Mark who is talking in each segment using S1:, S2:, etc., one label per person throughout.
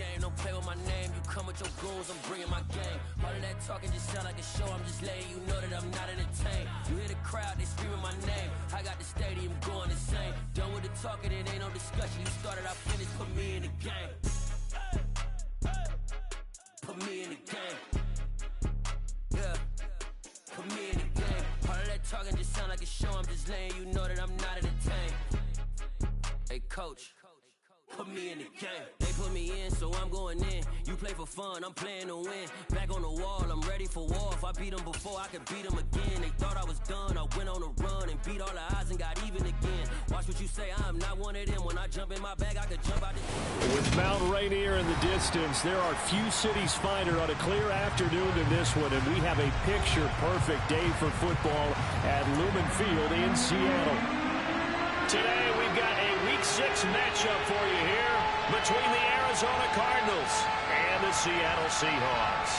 S1: game. Don't play with my name. You come with your goons, I'm bringing my game. All of that talking just sound like a show. I'm just letting you know that I'm not entertained. You hear the crowd, they screaming my name. I got the stadium going insane. Done with the talking, it ain't no discussion. You started, I finished, put me in the game. Put me in the game. Yeah. Put me in the game. All of that talking just sound like a show. I'm just letting you know that I'm not entertained. Hey, coach. Put me in the game. They put me in, so I'm going in. You play for fun, I'm playing to win. Back on the wall, I'm ready for war. If I beat them before, I could beat them again. They thought I was done, I went on a run and beat all the odds and got even again. Watch what you say, I'm not one of them. When I jump in my bag, I could jump out the...
S2: With Mount Rainier in the distance, there are few cities finer on a clear afternoon than this one, and we have a picture-perfect day for football at Lumen Field in Seattle. Today, we've got a Week 6 matchup for you here between the Arizona Cardinals and the Seattle Seahawks.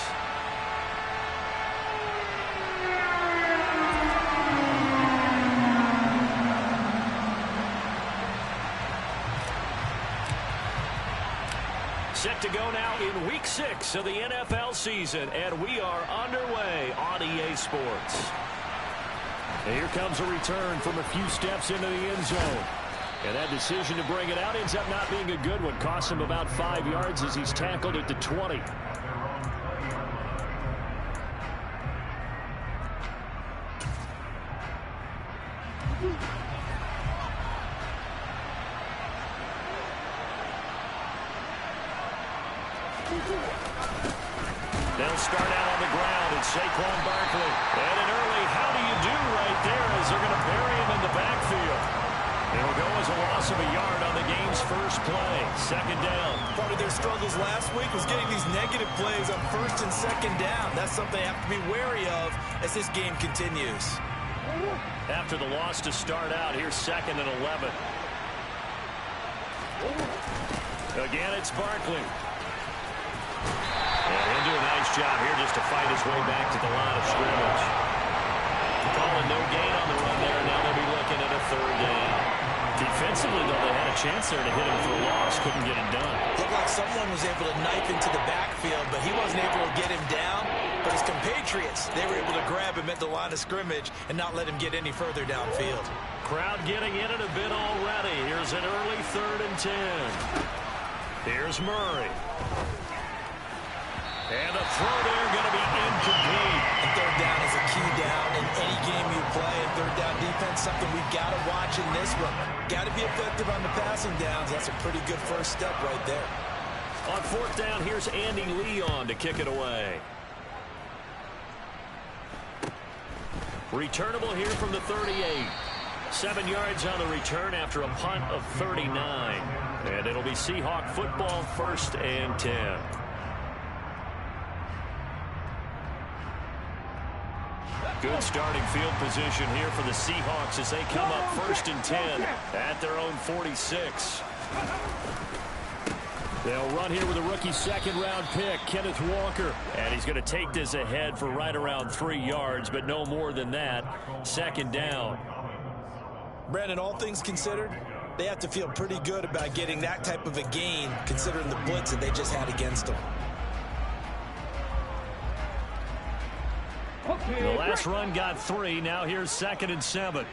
S2: Set to go now in Week 6 of the NFL season, and we are underway on EA Sports. And here comes a return from a few steps into the end zone. And that decision to bring it out ends up not being a good one. Costs him about 5 yards as he's tackled at the 20. They'll start out on the ground, and Saquon Barkley. And an early how do you do right there as they're going to bury him in the backfield. It'll go as a loss of a yard on the game's first play. Second down.
S3: Part of their struggles last week was getting these negative plays on first and second down. That's something they have to be wary of as this game continues.
S2: After the loss to start out, here's 2nd and 11. Again, it's Barkley. And he'll do a nice job here just to fight his way back to the line of scrimmage. Calling no gain on the run there. Now they'll be looking at a 3rd down. Defensively, though, they had a chance there to hit him for a loss. Couldn't get it done.
S3: Looked like someone was able to knife into the backfield, but he wasn't able to get him down. But his compatriots, they were able to grab him at the line of scrimmage and not let him get any further downfield.
S2: Crowd getting in it a bit already. Here's an early 3rd and 10. Here's Murray. And the throw there going to be incomplete.
S3: And 3rd down is a key down in any game you play. And 3rd down defense, something we've got to watch in this one. Got to be effective on the passing downs. That's a pretty good first step right there.
S2: On 4th down, here's Andy Leon to kick it away. Returnable here from the 38. 7 yards on the return after a punt of 39. And it'll be Seahawk football, 1st and 10. Good starting field position here for the Seahawks as they come up 1st and 10 at their own 46. They'll run here with a rookie 2nd-round pick, Kenneth Walker. And he's going to take this ahead for right around 3 yards, but no more than that. 2nd down.
S3: Brandon, all things considered, they have to feel pretty good about getting that type of a gain, considering the blitz that they just had against them.
S2: The last run got 3. Now here's 2nd and 7.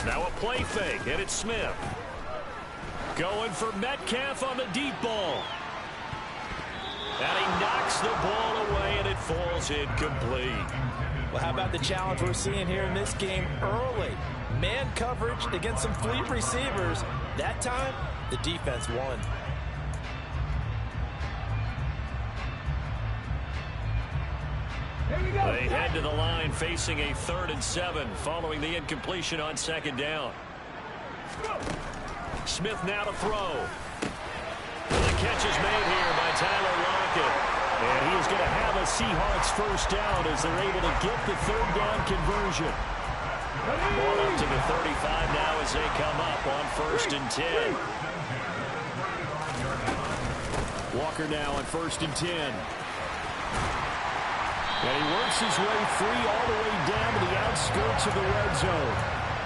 S2: Now a play fake, and it's Smith. Going for Metcalf on the deep ball. And he knocks the ball away, and it falls incomplete.
S3: Well, how about the challenge we're seeing here in this game early? Man coverage against some fleet receivers. That time, the defense won.
S2: They head to the line facing a 3rd and 7 following the incompletion on 2nd down. Smith now to throw. The catch is made here by Tyler Lockett. And he is going to have a Seahawks 1st down as they're able to get the 3rd down conversion. Ball up to the 35 now as they come up on 1st and 10. Walker now on 1st and 10. And he works his way free all the way down to the outskirts of the red zone.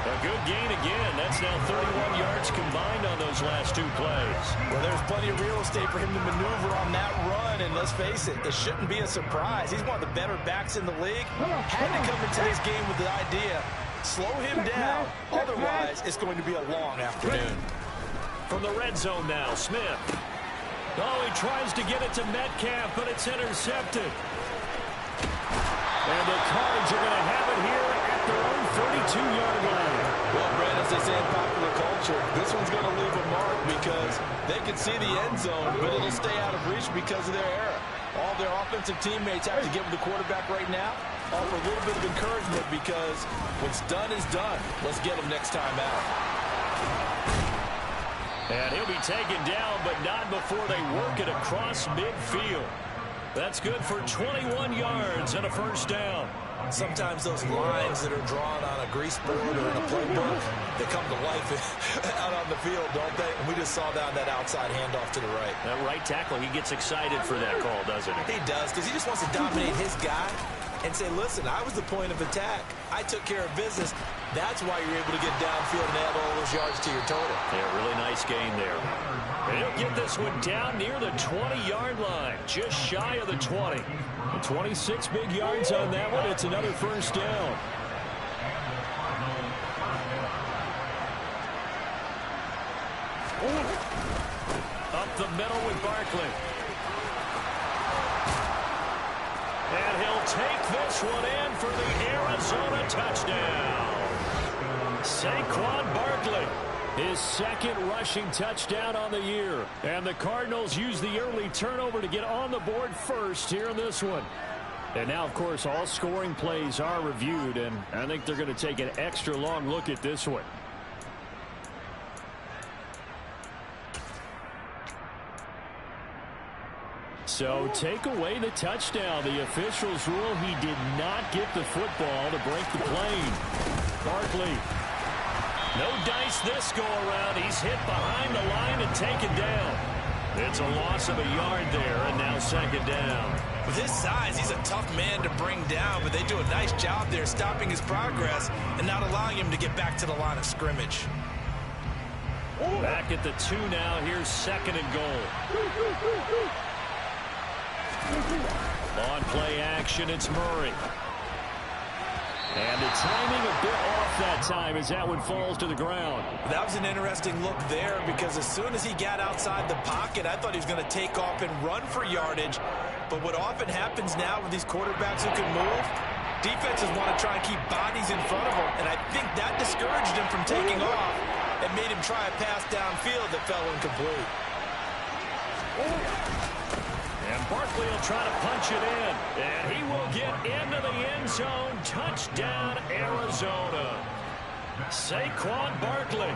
S2: A good gain again. That's now 31 yards combined on those last 2 plays.
S3: Well, there's plenty of real estate for him to maneuver on that run, and let's face it, it shouldn't be a surprise. He's one of the better backs in the league. Had to come into this game with the idea, slow him down, otherwise it's going to be a long afternoon.
S2: From the red zone now, Smith. Oh, he tries to get it to Metcalf, but it's intercepted. And the Cards are going to have it here at their own 32-yard line.
S3: Well, Brad, as they say in popular culture, this one's going to leave a mark because they can see the end zone, but it'll stay out of reach because of their error. All their offensive teammates have to get with the quarterback right now, offer a little bit of encouragement because what's done is done. Let's get him next time out.
S2: And he'll be taken down, but not before they work it across midfield. That's good for 21 yards and a first down.
S3: Sometimes those lines that are drawn on a grease board or in a playbook, they come to life out on the field, don't they? And we just saw that outside handoff to the right.
S2: That right tackle, he gets excited for that call, doesn't he?
S3: He does, because he just wants to dominate his guy and say, listen, I was the point of attack. I took care of business. That's why you're able to get downfield and add all those yards to your total.
S2: Yeah, really nice gain there. And he'll get this one down near the 20-yard line, just shy of the 20. 26 big yards on that one. It's another first down. Up the middle with Barkley. And he'll take this one in for the Arizona touchdown. Saquon Barkley, his second rushing touchdown on the year. And the Cardinals use the early turnover to get on the board first here in this one. And now, of course, all scoring plays are reviewed, and I think they're going to take an extra long look at this one. So take away the touchdown. The officials rule he did not get the football to break the plane. Barkley. No dice this go around. He's hit behind the line and taken down. It's a loss of a yard there, and now second down.
S3: With his size, he's a tough man to bring down, but they do a nice job there stopping his progress and not allowing him to get back to the line of scrimmage.
S2: Back at the 2 now. Here's second and goal. On play action, it's Murray. And the timing a bit off that time as that one falls to the ground.
S3: That was an interesting look there because as soon as he got outside the pocket, I thought he was going to take off and run for yardage. But what often happens now with these quarterbacks who can move, defenses want to try and keep bodies in front of them. And I think that discouraged him from taking off and made him try a pass downfield that fell incomplete.
S2: And Barkley will try to punch it in. And he will get into the end zone. Touchdown, Arizona. Saquon Barkley,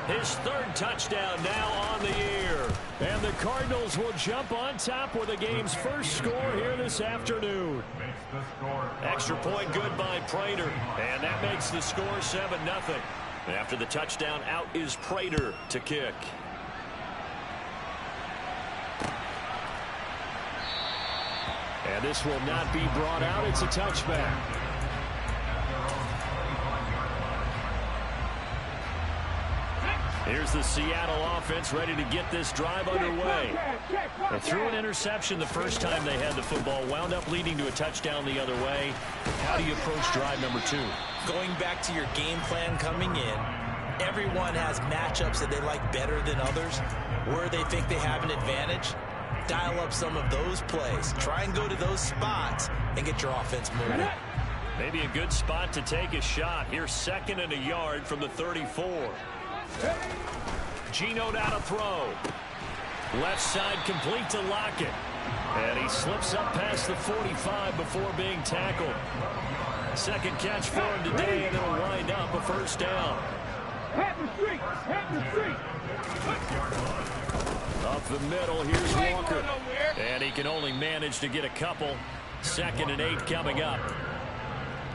S2: his third touchdown now on the year. And the Cardinals will jump on top with the game's first score here this afternoon. Extra point good by Prater. And that makes the score 7-0. After the touchdown, out is Prater to kick. And this will not be brought out. It's a touchback. Here's the Seattle offense ready to get this drive underway. They threw an interception the first time they had the football, wound up leading to a touchdown the other way. How do you approach drive number 2?
S3: Going back to your game plan coming in, everyone has matchups that they like better than others, where they think they have an advantage. Dial up some of those plays. Try and go to those spots and get your offense moving.
S2: Maybe a good spot to take a shot. Here's second and a yard from the 34. Geno down to throw. Left side complete to Lockett. And he slips up past the 45 before being tackled. Second catch for him today, and it'll wind up a first down. Up the middle, here's Walker. And he can only manage to get a couple. Second and 8 coming up.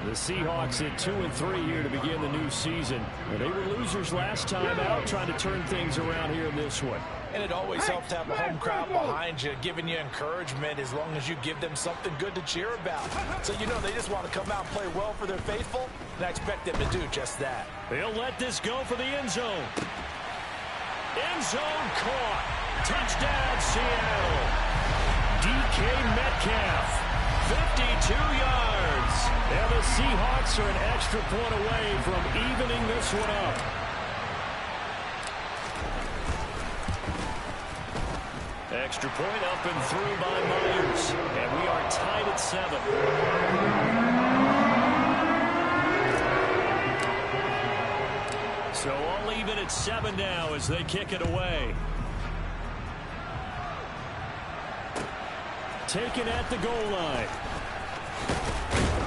S2: The Seahawks at 2-3 here to begin the new season. They were losers last time out, trying to turn things around here in this one.
S3: And it always helps to have a home crowd behind you, giving you encouragement as long as you give them something good to cheer about. So you know they just want to come out and play well for their faithful, and I expect them to do just that.
S2: They'll let this go for the end zone. End zone caught. Touchdown, Seattle. DK Metcalf, 52 yards. And the Seahawks are an extra point away from evening this one up. Extra point up and through by Myers. And we are tied at 7. So all even at 7 now as they kick it away. Taken at the goal line.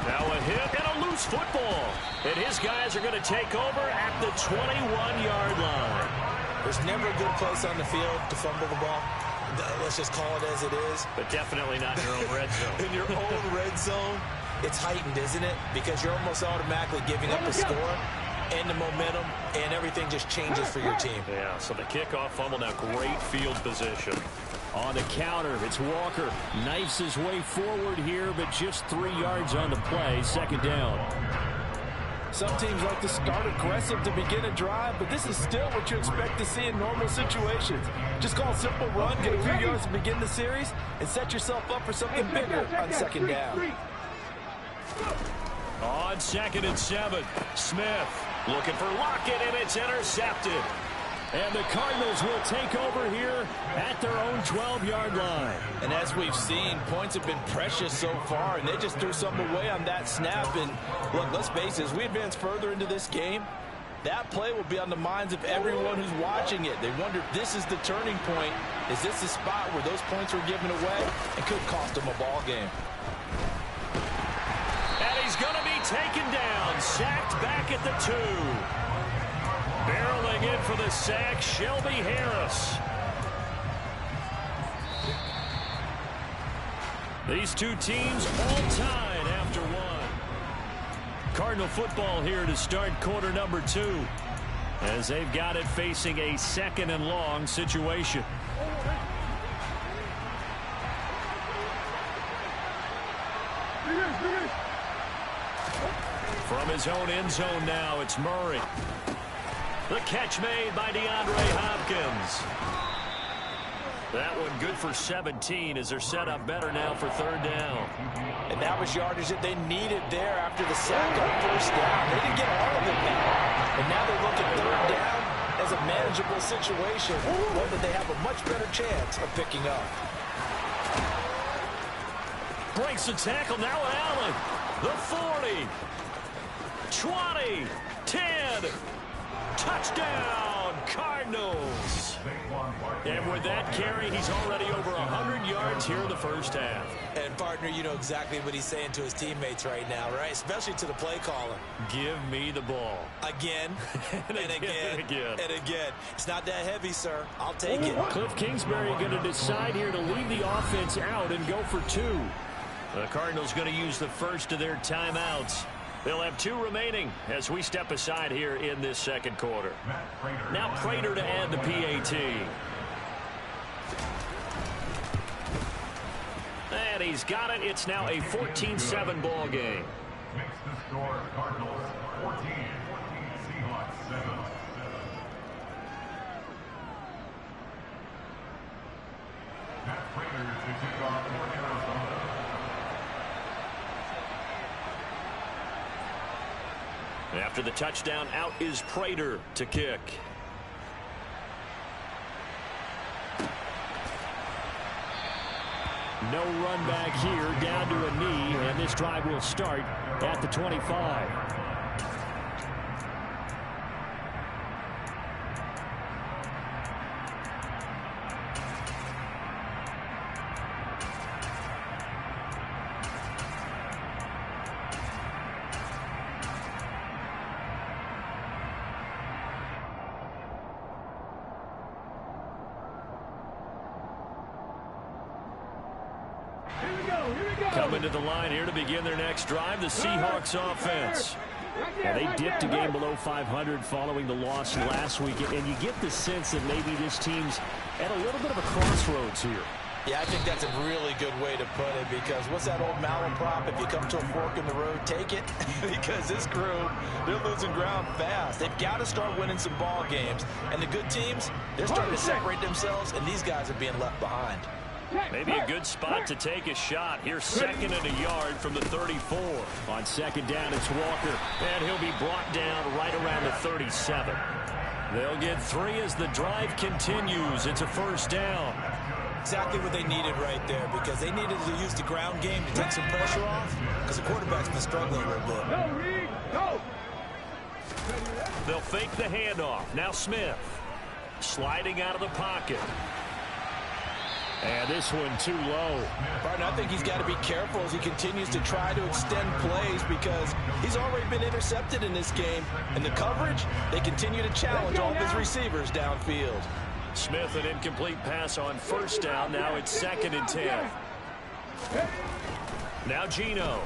S2: Now a hit and a loose football. And his guys are going to take over at the 21-yard line.
S3: There's never a good place on the field to fumble the ball. Let's just call it as it is.
S2: But definitely not in your own red zone.
S3: In your own red zone, it's heightened, isn't it? Because you're almost automatically giving up a score and the momentum, and everything just changes for your team.
S2: Yeah, so the kickoff fumble, now great field position. On the counter, it's Walker. Knifes his way forward here, but just 3 yards on the play. Second down.
S3: Some teams like to start aggressive to begin a drive, but this is still what you expect to see in normal situations. Just call a simple run, get a few yards to begin the series, and set yourself up for something bigger on second down.
S2: On 2nd and 7, Smith looking for Lockett, and it's intercepted. And the Cardinals will take over here at their own 12-yard line.
S3: And as we've seen, points have been precious so far, and they just threw something away on that snap. And look, let's face it, as we advance further into this game, that play will be on the minds of everyone who's watching it. They wonder if this is the turning point. Is this the spot where those points were given away and could cost them a ball game?
S2: And he's going to be taken down, sacked back at the 2. Barreling in for the sack, Shelby Harris. These two teams all tied after 1. Cardinal football here to start quarter number 2, as they've got it facing a 2nd and long situation. From his own end zone now, it's Murray. The catch made by DeAndre Hopkins. That one good for 17 as they're set up better now for 3rd down.
S3: And that was yardage that they needed there after the sack on 1st down. They didn't get all of it now. And now they look at 3rd down as a manageable situation, one that they have a much better chance of picking up.
S2: Breaks the tackle, now Allen. The 40. 20. 10. Touchdown, Cardinals. And with that carry, he's already over 100 yards here in the first half.
S3: And, partner, you know exactly what he's saying to his teammates right now, right? Especially to the play caller.
S2: Give me the ball.
S3: Again, and again, and again. It's not that heavy, sir. I'll take it.
S2: Cliff Kingsbury going to decide here to leave the offense out and go for 2. The Cardinals going to use the first of their timeouts. They'll have 2 remaining as we step aside here in this 2nd quarter. Now Prater to add the PAT. And he's got it. It's now a 14-7 ball game.
S4: Makes the score Cardinals 14, Seahawks 7. Matt Prater to kick off for Arizona.
S2: After the touchdown, out is Prater to kick. No run back here, down to a knee, and this drive will start at the 25.
S4: Here we go.
S2: Coming to the line here to begin their next drive, the Seahawks offense. Now, they dipped a game below 500 following the loss last week, and you get the sense that maybe this team's at a little bit of a crossroads here.
S3: Yeah, I think that's a really good way to put it, because what's that old malaprop? If you come to a fork in the road, take it. Because this crew, they're losing ground fast. They've got to start winning some ball games. And the good teams, they're starting to separate themselves, and these guys are being left behind.
S2: Maybe a good spot to take a shot. Here's 2nd and a yard from the 34. On 2nd down, it's Walker, and he'll be brought down right around the 37. They'll get 3 as the drive continues. It's a 1st down.
S3: Exactly what they needed right there, because they needed to use the ground game to take some pressure off, because the quarterback's been struggling a little bit.
S2: They'll fake the handoff. Now Smith sliding out of the pocket. And this one too low.
S3: Barton, I think he's got to be careful as he continues to try to extend plays, because he's already been intercepted in this game. And the coverage, they continue to challenge all of his receivers downfield.
S2: Smith, an incomplete pass on 1st down. Now it's 2nd and 10. Now Geno.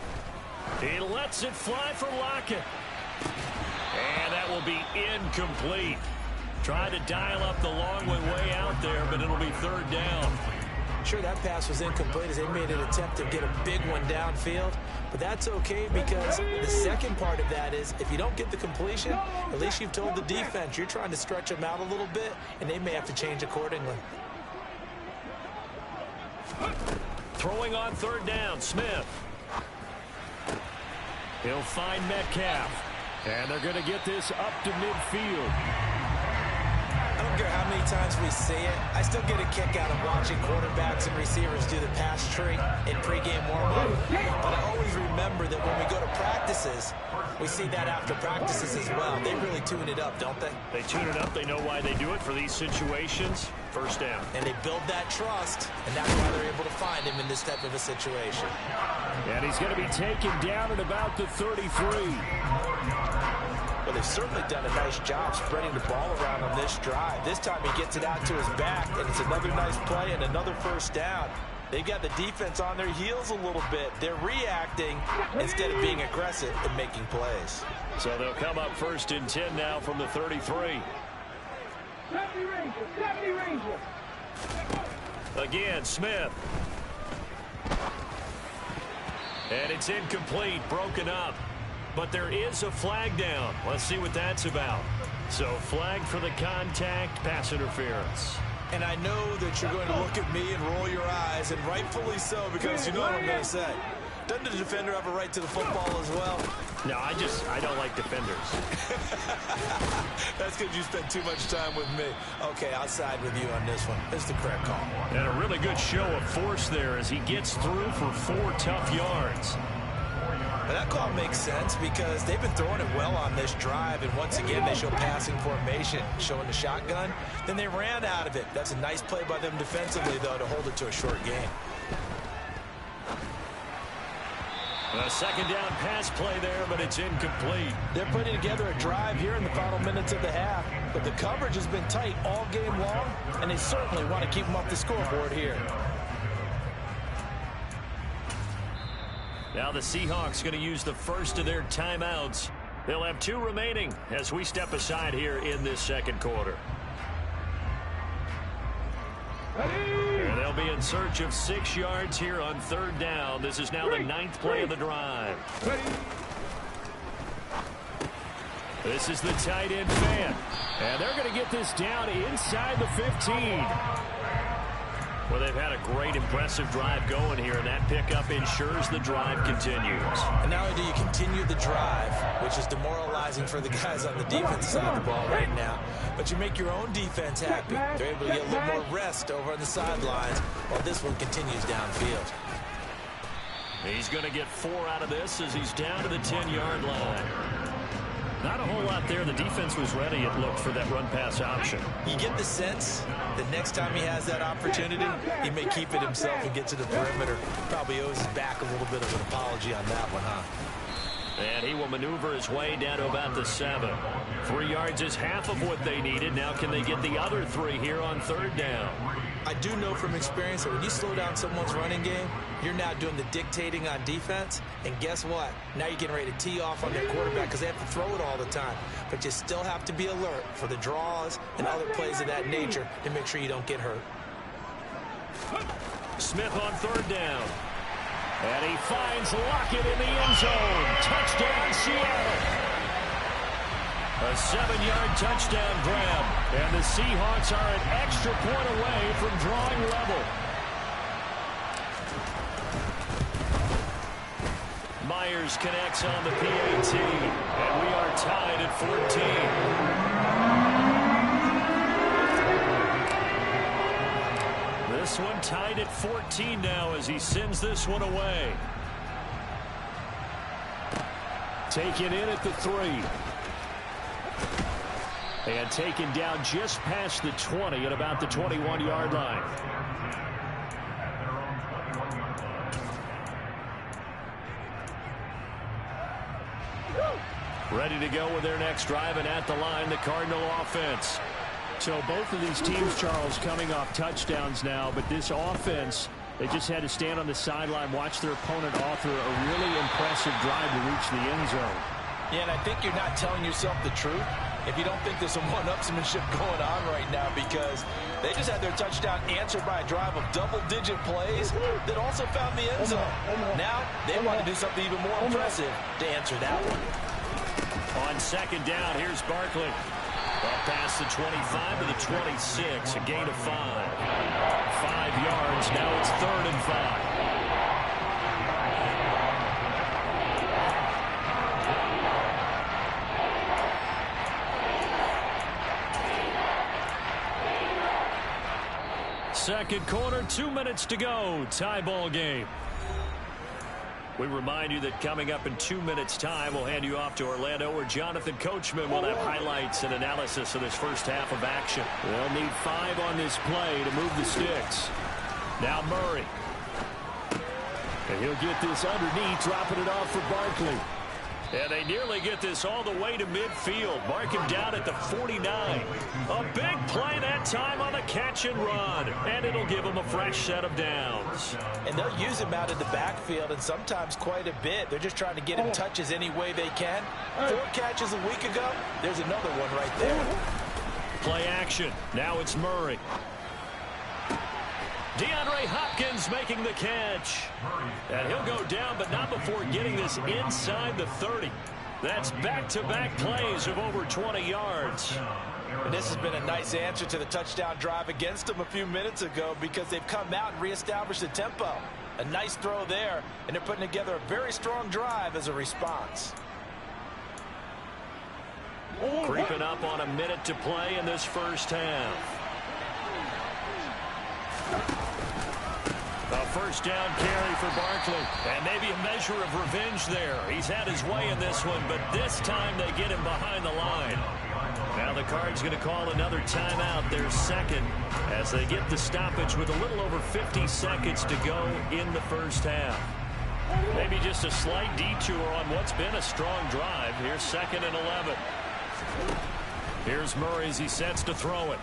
S2: He lets it fly for Lockett. And that will be incomplete. Tried to dial up the long one way out there, but it'll be 3rd down.
S3: Sure, that pass was incomplete as they made an attempt to get a big one downfield. But that's okay, because the second part of that is if you don't get the completion, at least you've told the defense you're trying to stretch them out a little bit, and they may have to change accordingly.
S2: Throwing on 3rd down, Smith. He'll find Metcalf. And they're going to get this up to midfield.
S3: I don't care how many times we see it, I still get a kick out of watching quarterbacks and receivers do the pass tree in pregame warm-up. But I always remember that when we go to practices, we see that after practices as well. They really tune it up, don't they?
S2: They tune it up. They know why they do it for these situations. 1st down.
S3: And they build that trust, and that's why they're able to find him in this type of a situation.
S2: And he's going to be taken down at about the 33.
S3: Well, they've certainly done a nice job spreading the ball around on this drive. This time he gets it out to his back, and it's another nice play and another 1st down. They've got the defense on their heels a little bit. They're reacting instead of being aggressive and making plays.
S2: So they'll come up 1st and 10 now from the 33. Again, Smith. And it's incomplete, broken up. But there is a flag down. Let's see what that's about. So flag for the contact, pass interference.
S3: And I know that you're going to look at me and roll your eyes, and rightfully so, because you know what I'm going to say. Doesn't the defender have a right to the football as well?
S2: No, I don't like defenders.
S3: That's because you spend too much time with me. Okay, I'll side with you on this one. It's the correct call.
S2: And a really good show of force there as he gets through for 4 tough yards.
S3: But that call makes sense because they've been throwing it well on this drive, and once again they show passing formation, showing the shotgun. Then they ran out of it. That's a nice play by them defensively, though, to hold it to a short game.
S2: A 2nd down pass play there, but it's incomplete.
S3: They're putting together a drive here in the final minutes of the half, but the coverage has been tight all game long, and they certainly want to keep them off the scoreboard here.
S2: Now the Seahawks going to use the first of their timeouts. They'll have 2 remaining as we step aside here in this 2nd quarter. And they'll be in search of 6 yards here on 3rd down. This is now the 9th play of the drive. This is the tight end fan. And they're going to get this down inside the 15. Well, they've had a great, impressive drive going here, and that pickup ensures the drive continues.
S3: And not only do you continue the drive, which is demoralizing for the guys on the defensive side of the ball right now, but you make your own defense happy. They're able to get a little more rest over on the sidelines while this one continues downfield.
S2: He's going to get 4 out of this as he's down to the 10-yard line. Not a whole lot there. The defense was ready, it looked, for that run-pass option.
S3: You get the sense that next time he has that opportunity, he may keep it himself and get to the perimeter. Probably owes his back a little bit of an apology on that one, huh?
S2: And he will maneuver his way down to about the 7. 3 yards is half of what they needed. Now can they get the other 3 here on 3rd down?
S3: I do know from experience that when you slow down someone's running game, you're now doing the dictating on defense. And guess what? Now you're getting ready to tee off on their quarterback because they have to throw it all the time. But you still have to be alert for the draws and other plays of that nature to make sure you don't get hurt.
S2: Smith on third down. And he finds Lockett in the end zone. Touchdown, Seattle. A 7-yard touchdown grab. And the Seahawks are an extra point away from drawing level. Myers connects on the PAT. And we are tied at 14. This one tied at 14 now as he sends this one away. Taken in at the 3. And taken down just past the 20 at about the 21-yard line. Ready to go with their next drive, and at the line, the Cardinal offense. So both of these teams, Charles, coming off touchdowns now, but this offense, they just had to stand on the sideline, watch their opponent author a really impressive drive to reach the end zone.
S3: Yeah, and I think you're not telling yourself the truth if you don't think there's some one-upsmanship going on right now, because they just had their touchdown answered by a drive of double-digit plays that also found the end zone. Now they want to do something even more impressive to answer that one.
S2: On second down, here's Barkley. Up past the 25 to the 26, a gain of 5. 5 yards, now it's 3rd and 5. Second quarter, 2 minutes to go. Tie ball game. We remind you that coming up in 2 minutes' time, we'll hand you off to Orlando, where Jonathan Coachman will have highlights and analysis of this first half of action. They'll need 5 on this play to move the sticks. Now Murray. And he'll get this underneath, dropping it off for Barkley. And they nearly get this all the way to midfield. Mark him down at the 49. A big play that time on the catch and run. And it'll give him a fresh set of downs.
S3: And they'll use him out in the backfield, and sometimes quite a bit. They're just trying to get him touches any way they can. 4 catches a week ago. There's another one right there.
S2: Play action. Now it's Murray. DeAndre Hopkins making the catch. And he'll go down, but not before getting this inside the 30. That's back-to-back plays of over 20 yards.
S3: And this has been a nice answer to the touchdown drive against them a few minutes ago, because they've come out and reestablished the tempo. A nice throw there, and they're putting together a very strong drive as a response.
S2: Creeping up on a minute to play in this first half. A first down carry for Barkley. And maybe a measure of revenge there. He's had his way in this one, but this time they get him behind the line. Now the Cards going to call another timeout, their second, as they get the stoppage with a little over 50 seconds to go in the first half. Maybe just a slight detour on what's been a strong drive. Here's 2nd and 11. Here's Murray as he sets to throw it.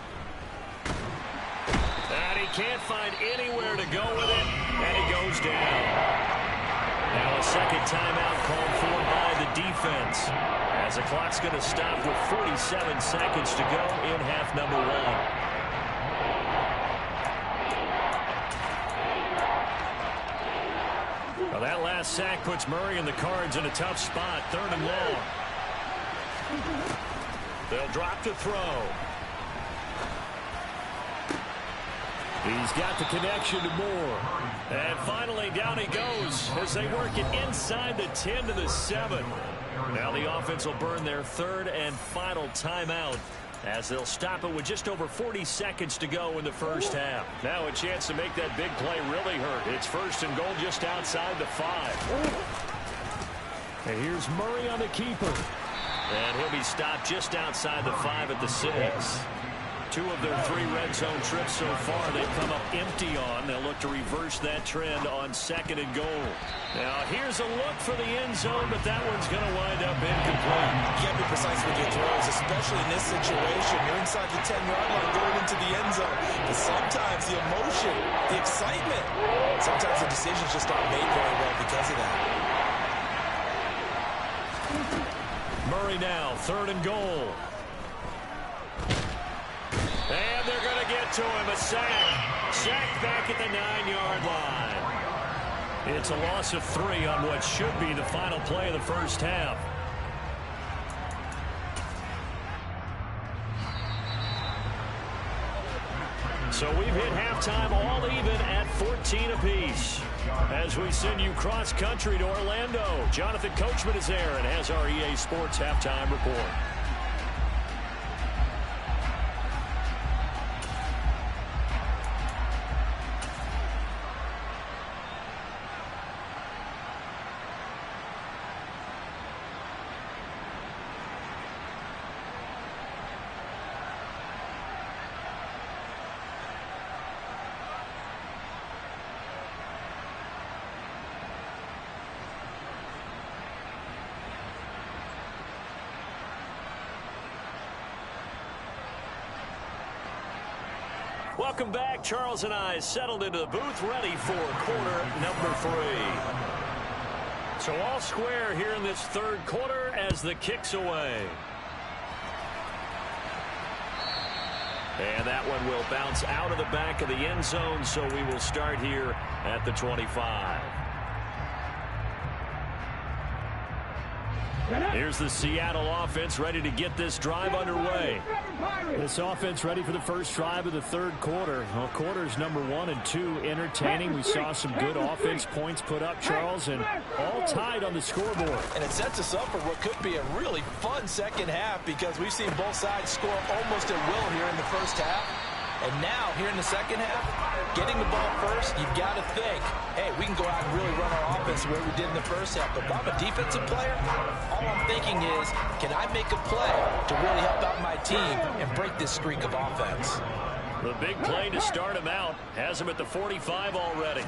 S2: And he can't find anywhere to go with it, and he goes down. Now a second timeout called for by the defense, as the clock's going to stop with 47 seconds to go in half number 1. Well, that last sack puts Murray and the Cards in a tough spot, 3rd and long. They'll drop to throw. He's got the connection to Moore. And finally, down he goes as they work it inside the 10 to the 7. Now the offense will burn their 3rd and final timeout, as they'll stop it with just over 40 seconds to go in the first half. Now a chance to make that big play really hurt. It's 1st and goal just outside the 5. And here's Murray on the keeper. And he'll be stopped just outside the 5 at the 6. 2 of their 3 red zone trips so far they've come up empty on. They'll look to reverse that trend on 2nd and goal. Now here's a look for the end zone, but that one's going to wind up incomplete.
S3: You got to be precise with your throws, especially in this situation. You're inside the 10-yard line going into the end zone. But sometimes the emotion, the excitement, sometimes the decisions just aren't made very well because of that.
S2: Murray now, 3rd and goal. And they're going to get to him. A sack. Sack back at the 9-yard line. It's a loss of 3 on what should be the final play of the first half. So we've hit halftime all even at 14 apiece. As we send you cross-country to Orlando, Jonathan Coachman is there and has our EA Sports halftime report. Welcome back. Charles and I settled into the booth, ready for quarter number 3. So all square here in this 3rd quarter as the kick's away. And that one will bounce out of the back of the end zone, so we will start here at the 25. Here's the Seattle offense ready to get this drive underway. This offense ready for the first drive of the 3rd quarter. Well, quarters number 1 and 2 entertaining. We saw some good offense points put up, Charles, and all tied on the scoreboard.
S3: And it sets us up for what could be a really fun second half because we've seen both sides score almost at will here in the first half. And now, here in the second half, getting the ball first, you've got to think, hey, we can go out and really run our offense the way we did in the first half. But if I'm a defensive player, all I'm thinking is, can I make a play to really help out my team and break this streak of offense?
S2: The big play to start him out has him at the 45 already.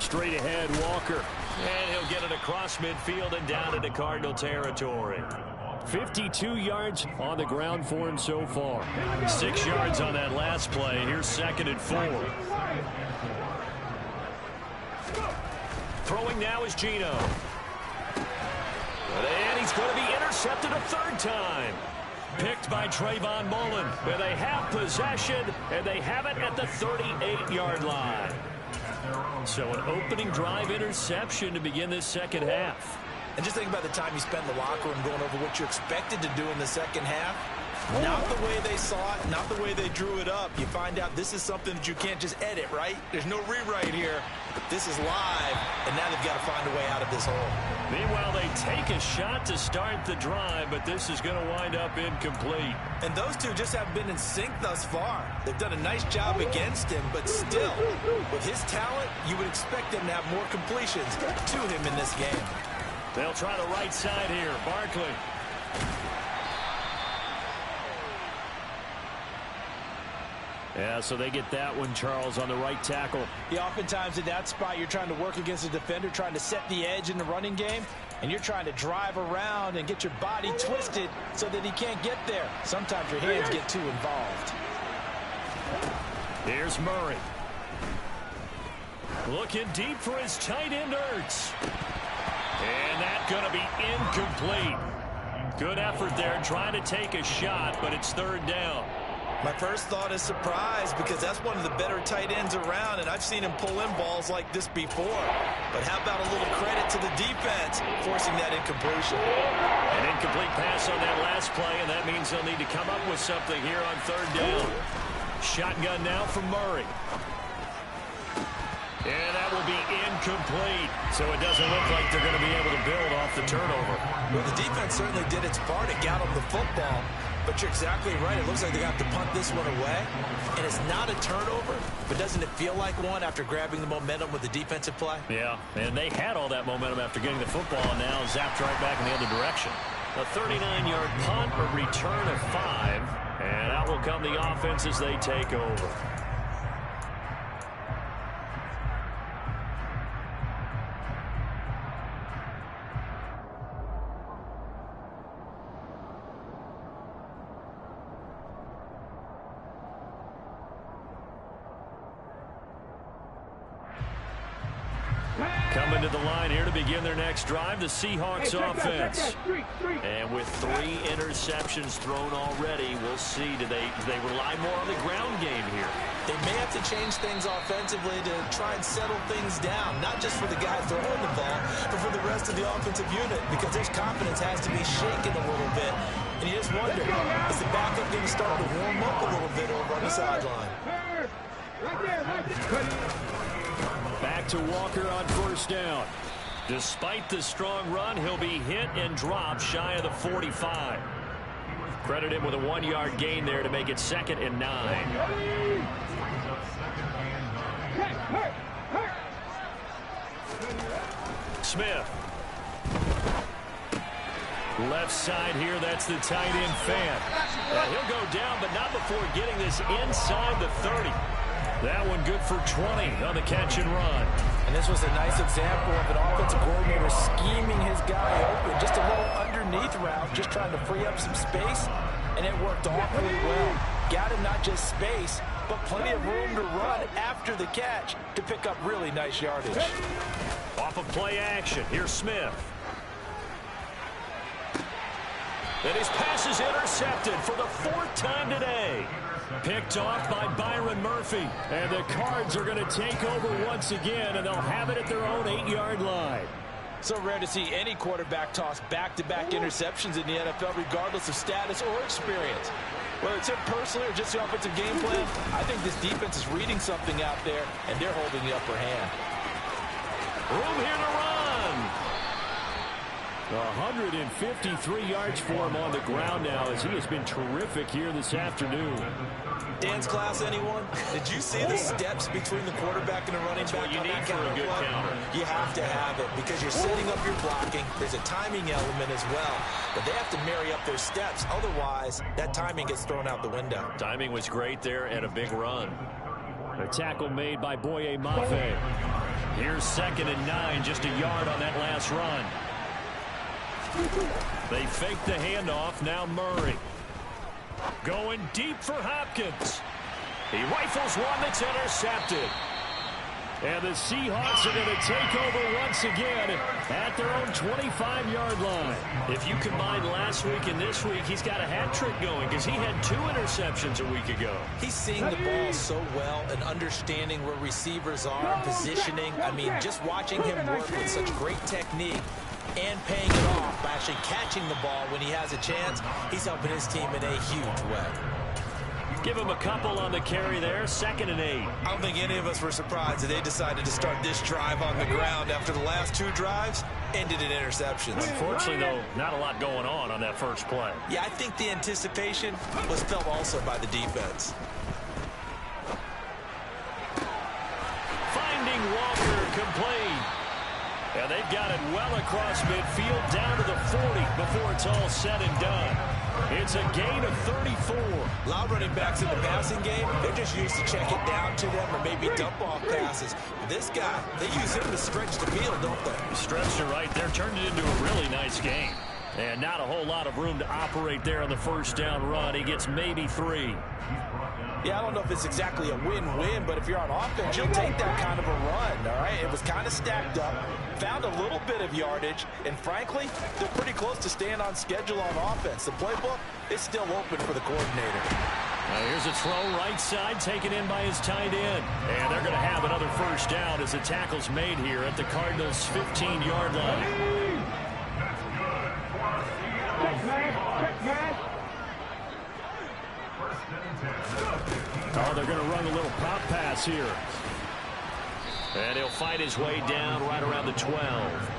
S2: Straight ahead, Walker. And he'll get it across midfield and down into Cardinal territory. 52 yards on the ground for him so far. 6 yards on that last play. Here's 2nd and 4. Throwing now is Gino. And he's going to be intercepted a 3rd time. Picked by Trayvon Mullen. Where they have possession, and they have it at the 38-yard line. So an opening drive interception to begin this second half.
S3: And just think about the time you spent in the locker room going over what you expected to do in the second half. Not the way they saw it, not the way they drew it up. You find out this is something that you can't just edit, right? There's no rewrite here. This is live, and now they've got to find a way out of this hole.
S2: Meanwhile, they take a shot to start the drive, but this is going to wind up incomplete.
S3: And those two just haven't been in sync thus far. They've done a nice job against him, but still, with his talent, you would expect them to have more completions to him in this game.
S2: They'll try the right side here. Barkley. Yeah, so they get that one, Charles, on the right tackle.
S3: Yeah, oftentimes in that spot, you're trying to work against a defender, trying to set the edge in the running game, and you're trying to drive around and get your body twisted so that he can't get there. Sometimes your hands get too involved.
S2: Here's Murray. Looking deep for his tight end, Ertz. And that's going to be incomplete. Good effort there trying to take a shot, but it's 3rd down.
S3: My first thought is surprise because that's one of the better tight ends around, and I've seen him pull in balls like this before. But how about a little credit to the defense forcing that incompletion?
S2: An incomplete pass on that last play, and that means they'll need to come up with something here on 3rd down. Shotgun now from Murray. And that will be incomplete. So it doesn't look like they're going to be able to build off the turnover.
S3: Well, the defense certainly did its part. It got them the football. But you're exactly right. It looks like they got to punt this one away. And it's not a turnover, but doesn't it feel like one after grabbing the momentum with the defensive play?
S2: Yeah, and they had all that momentum after getting the football, and now zapped right back in the other direction. A 39-yard punt, a return of 5, and out will come the offense as they take over. Coming to the line here to begin their next drive, the Seahawks offense. And with 3 interceptions thrown already, we'll see. Do they rely more on the ground game here?
S3: They may have to change things offensively to try and settle things down, not just for the guys throwing the ball, but for the rest of the offensive unit, because their confidence has to be shaken a little bit. And you just wonder, is the backup going to start to warm up a little bit over on the sideline?
S2: Back to Walker on first down. Despite the strong run, he'll be hit and dropped shy of the 45. Credit him with a 1-yard gain there to make it 2nd and 9. Smith. Left side here, that's the tight end Fan. He'll go down, but not before getting this inside the 30. That one good for 20 on the catch and run.
S3: And this was a nice example of an offensive coordinator scheming his guy open. Just a little underneath route, just trying to free up some space, and it worked awfully well. Got him not just space, but plenty of room to run after the catch to pick up really nice yardage.
S2: Off of play action, here's Smith. And his pass is intercepted for the 4th time today. Picked off by Byron Murphy. And the Cards are going to take over once again, and they'll have it at their own 8-yard line.
S3: So rare to see any quarterback toss back-to-back interceptions in the NFL, regardless of status or experience. Whether it's him personally or just the offensive game plan, I think this defense is reading something out there, and they're holding the upper hand.
S2: Room here to run. 153 yards for him on the ground now, as he has been terrific here this afternoon.
S3: Dance class, anyone? Did you see the steps between the quarterback and the running back?
S2: What you need for a good counter.
S3: You have to have it because you're setting up your blocking. There's a timing element as well, but they have to marry up their steps. Otherwise, that timing gets thrown out the window.
S2: Timing was great there and a big run. A tackle made by Boye Mafe. Here's 2nd and 9, just a yard on that last run. They fake the handoff. Now Murray. Going deep for Hopkins. He rifles one that's intercepted. And the Seahawks are going to take over once again at their own 25-yard line. If you combine last week and this week, he's got a hat trick going because he had 2 interceptions a week ago.
S3: He's seeing the ball so well and understanding where receivers are and positioning. I mean, just watching him work with such great technique and paying it off by actually catching the ball when he has a chance, he's helping his team in a huge way.
S2: Give him a couple on the carry there, 2nd and 8.
S3: I don't think any of us were surprised that they decided to start this drive on the ground after the last 2 drives ended in interceptions.
S2: Unfortunately, though, not a lot going on that first play.
S3: Yeah, I think the anticipation was felt also by the defense.
S2: Finding Walker complete. And they've got it well across midfield down to the 40 before it's all said and done. It's a gain of 34.
S3: A lot of running backs in the passing game, they're just used to check it down to them or maybe dump off passes. But this guy, they use him to stretch the field, don't they?
S2: Stretched it right there, turned it into a really nice game. And not a whole lot of room to operate there on the first down run. He gets maybe 3.
S3: Yeah, I don't know if it's exactly a win-win, but if you're on offense, you'll take that kind of a run, all right? It was kind of stacked up, found a little bit of yardage, and frankly, they're pretty close to staying on schedule on offense. The playbook is still open for the coordinator.
S2: Here's a throw right side taken in by his tight end. And they're going to have another first down as the tackle's made here at the Cardinals' 15-yard line. Oh, they're going to run a little pop pass here. And he'll fight his way down right around the 12.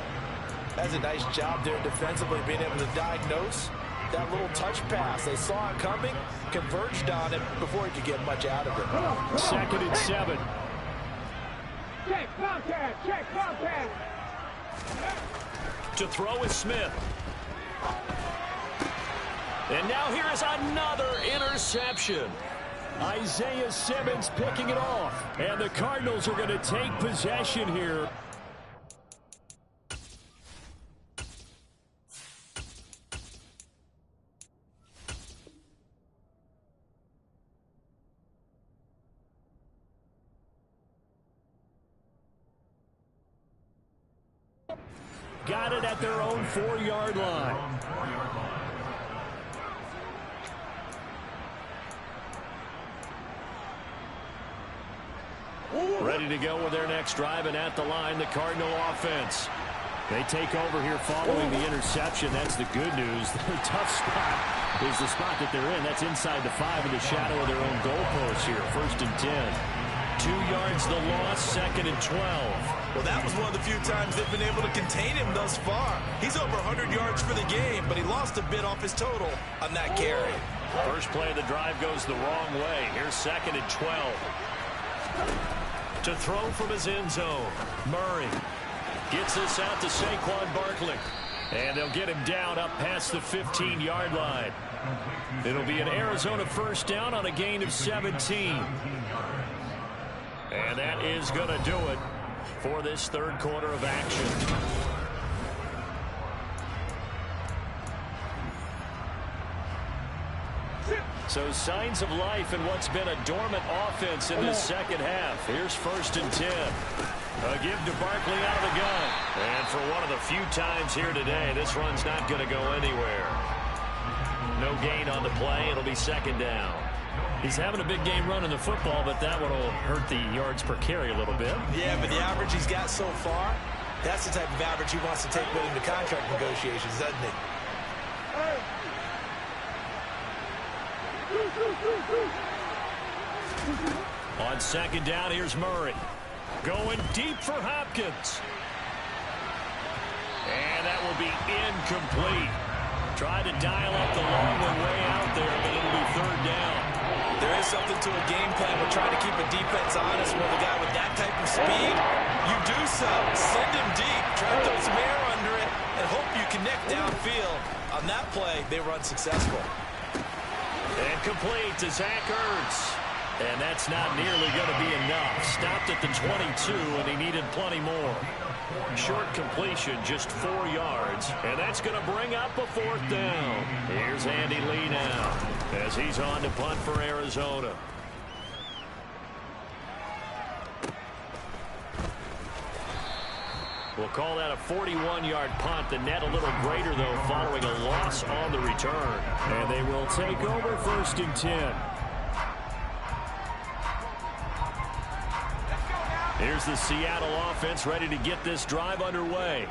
S3: That's a nice job there defensively, being able to diagnose that little touch pass. They saw it coming, converged on it before he could get much out of it.
S2: 2nd and 7.
S5: Check contact, check contact.
S2: To throw is Smith. And now here is another interception. Isaiah Simmons picking it off. And the Cardinals are going to take possession here. got it at their own 4-yard line. Ready to go with their next drive, and at the line, the Cardinal offense. They take over here following the interception. That's the good news. The tough spot is the spot that they're in. That's inside the 5 in the shadow of their own goalpost here. 1st and 10. 2 yards the loss, 2nd and 12.
S3: Well, that was one of the few times they've been able to contain him thus far. He's over 100 yards for the game, but he lost a bit off his total on that carry.
S2: First play of the drive goes the wrong way. Here's 2nd and 12. To throw from his end zone, Murray gets this out to Saquon Barkley. And they'll get him down up past the 15-yard line. It'll be an Arizona 1st down on a gain of 17. And that is going to do it for this 3rd quarter of action. So signs of life in what's been a dormant offense in this 2nd half. Here's 1st and 10. A give to Barkley out of the gun. And for one of the few times here today, this run's not going to go anywhere. No gain on the play. It'll be 2nd down.
S6: He's having a big game running the football, but that one will hurt the yards per carry a little bit.
S3: Yeah, but the average he's got so far, that's the type of average he wants to take with him to contract negotiations, doesn't he?
S2: On 2nd down, here's Murray. Going deep for Hopkins. And that will be incomplete. Tried to dial up the long one way out there, but it'll be 3rd down.
S3: There is something to a game plan with trying to keep a defense honest with a guy with that type of speed. You do so. Send him deep. Try to throw some air under it and hope you connect downfield. On that play, they were unsuccessful.
S2: And complete to Zach Ertz. And that's not nearly going to be enough. Stopped at the 22, and he needed plenty more. Short completion, just 4 yards. And that's going to bring up a 4th down. Here's Andy Lee now as he's on to punt for Arizona. We'll call that a 41-yard punt. The net a little greater, though, following a loss on the return. And they will take over 1st and 10. Here's the Seattle offense ready to get this drive underway.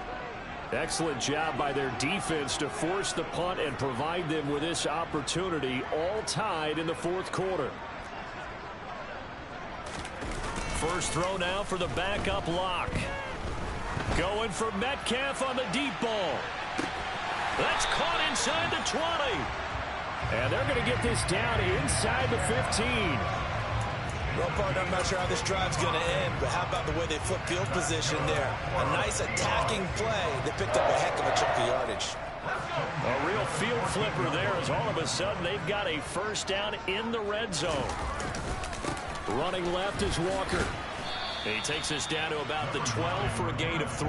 S2: Excellent job by their defense to force the punt and provide them with this opportunity, all tied in the 4th quarter. First throw now for the backup lock. Going for Metcalf on the deep ball. That's caught inside the 20. And they're going to get this down inside the 15.
S3: Well, partner, I'm not sure how this drive's going to end, but how about the way they flip field position there? A nice attacking play. They picked up a heck of a chunk of yardage.
S2: A real field flipper there as all of a sudden they've got a 1st down in the red zone. Running left is Walker. He takes us down to about the 12 for a gain of 3.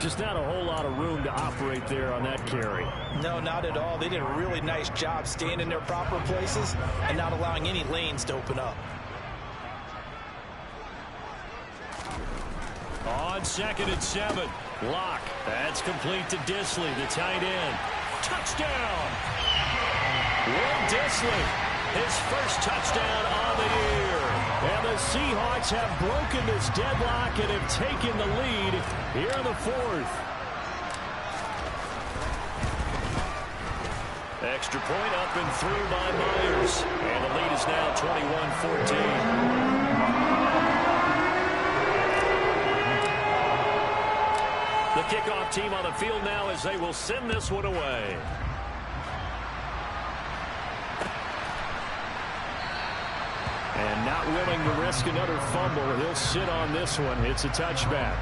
S6: Just not a whole lot of room to operate there on that carry.
S3: No, not at all. They did a really nice job staying in their proper places and not allowing any lanes to open up.
S2: On 2nd and 7, Locke. That's complete to Disley, the tight end. Touchdown! Will Disley, his first touchdown on the year. And the Seahawks have broken this deadlock and have taken the lead here in the 4th. Extra point up and through by Myers. And the lead is now 21-14. The kickoff team on the field now as they will send this one away. And not willing to risk another fumble, he'll sit on this one. It's a touchback.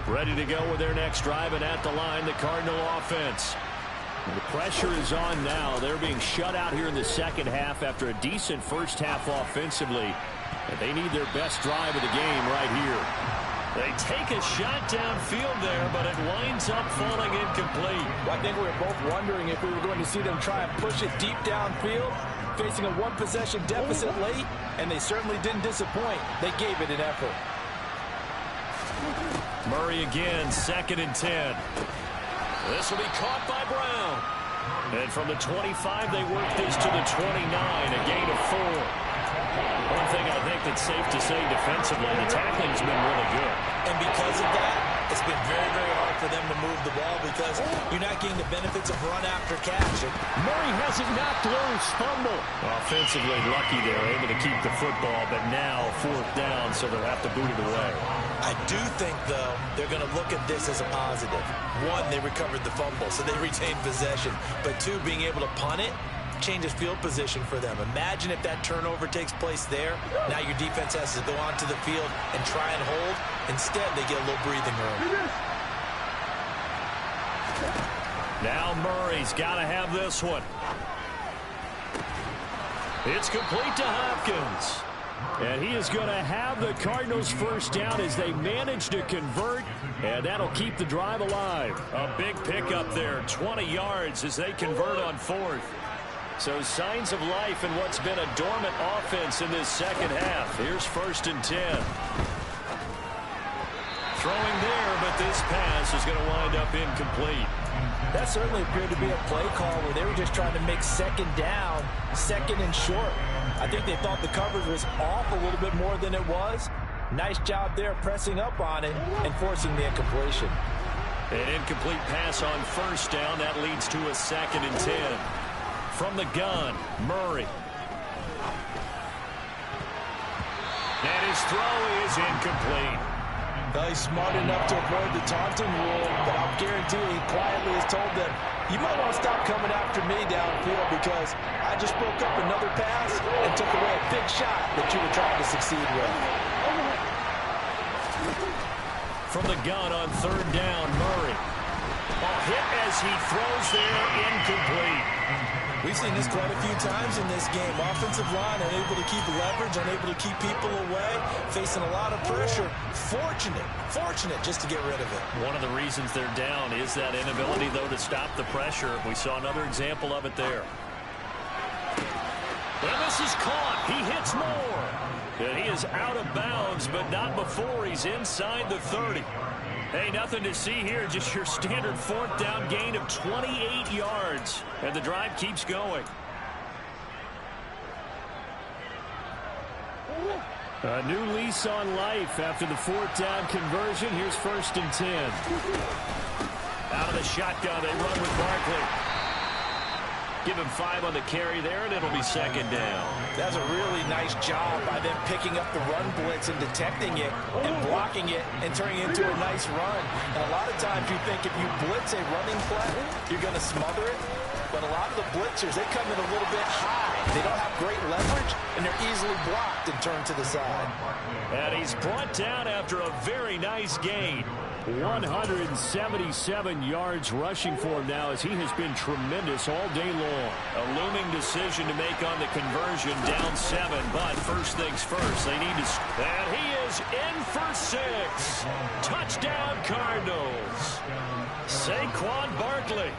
S2: Ready to go with their next drive, and at the line, the Cardinal offense. The pressure is on now. They're being shut out here in the 2nd half after a decent 1st half offensively. And they need their best drive of the game right here.
S6: They take a shot downfield there, but it winds up falling incomplete.
S3: Well, I think we were both wondering if we were going to see them try and push it deep downfield, facing a one-possession deficit late, and they certainly didn't disappoint. They gave it an effort.
S6: Murray again, 2nd and 10. This will be caught by Brown. And from the 25, they work this to the 29, a gain of 4. One thing I think that's safe to say defensively, the tackling's been really good.
S3: And because of that, it's been very, very hard for them to move the ball because you're not getting the benefits of run after catch.
S2: Murray has it knocked loose. Fumble.
S6: Offensively lucky they're able to keep the football, but now 4th down, so they'll have to boot it away.
S3: I do think, though, they're going to look at this as a positive. 1, they recovered the fumble, so they retained possession. But 2, being able to punt it changes field position for them. Imagine if that turnover takes place there. Now your defense has to go onto the field and try and hold. Instead, they get a little breathing room.
S6: Now Murray's got to have this one. It's complete to Hopkins.
S2: And he is going to have the Cardinals' first down as they manage to convert, and that'll keep the drive alive.
S6: A big pickup there, 20 yards as they convert on 4th.
S2: So signs of life in what's been a dormant offense in this second half. Here's 1st and 10.
S6: Throwing there, but this pass is going to wind up incomplete.
S3: That certainly appeared to be a play call where they were just trying to make 2nd down, 2nd and short. I think they thought the coverage was off a little bit more than it was. Nice job there pressing up on it and forcing the incompletion.
S6: An incomplete pass on 1st down. That leads to a 2nd and 10. From the gun, Murray. And his throw is incomplete.
S3: Well, he's smart enough to avoid the taunting rule, but I'll guarantee he quietly has told them, you might want to stop coming after me downfield because I just broke up another pass and took away a big shot that you were trying to succeed with.
S6: From the gun on 3rd down, Murray. A hit as he throws there, incomplete.
S3: We've seen this quite a few times in this game. Offensive line unable to keep leverage, unable to keep people away, facing a lot of pressure. Fortunate just to get rid of it.
S6: One of the reasons they're down is that inability, though, to stop the pressure. We saw another example of it there. And this is caught. He hits more. And he is out of bounds, but not before he's inside the 30. Hey, nothing to see here, just your standard 4th down gain of 28 yards. And the drive keeps going.
S2: A new lease on life after the 4th down conversion. Here's 1st and 10.
S6: Out of the shotgun, they run with Barkley. Give him 5 on the carry there, and it'll be 2nd down.
S3: That's a really nice job by them picking up the run blitz and detecting it and blocking it and turning it into a nice run. Now, a lot of times you think if you blitz a running play, you're going to smother it. But a lot of the blitzers, they come in a little bit high. They don't have great leverage, and they're easily blocked and turned to the side.
S6: And he's brought down after a very nice gain.
S2: 177 yards rushing for him now as he has been tremendous all day long.
S6: A looming decision to make on the conversion, down 7, but first things first, they need to... And he is in for 6. Touchdown, Cardinals. Saquon Barkley,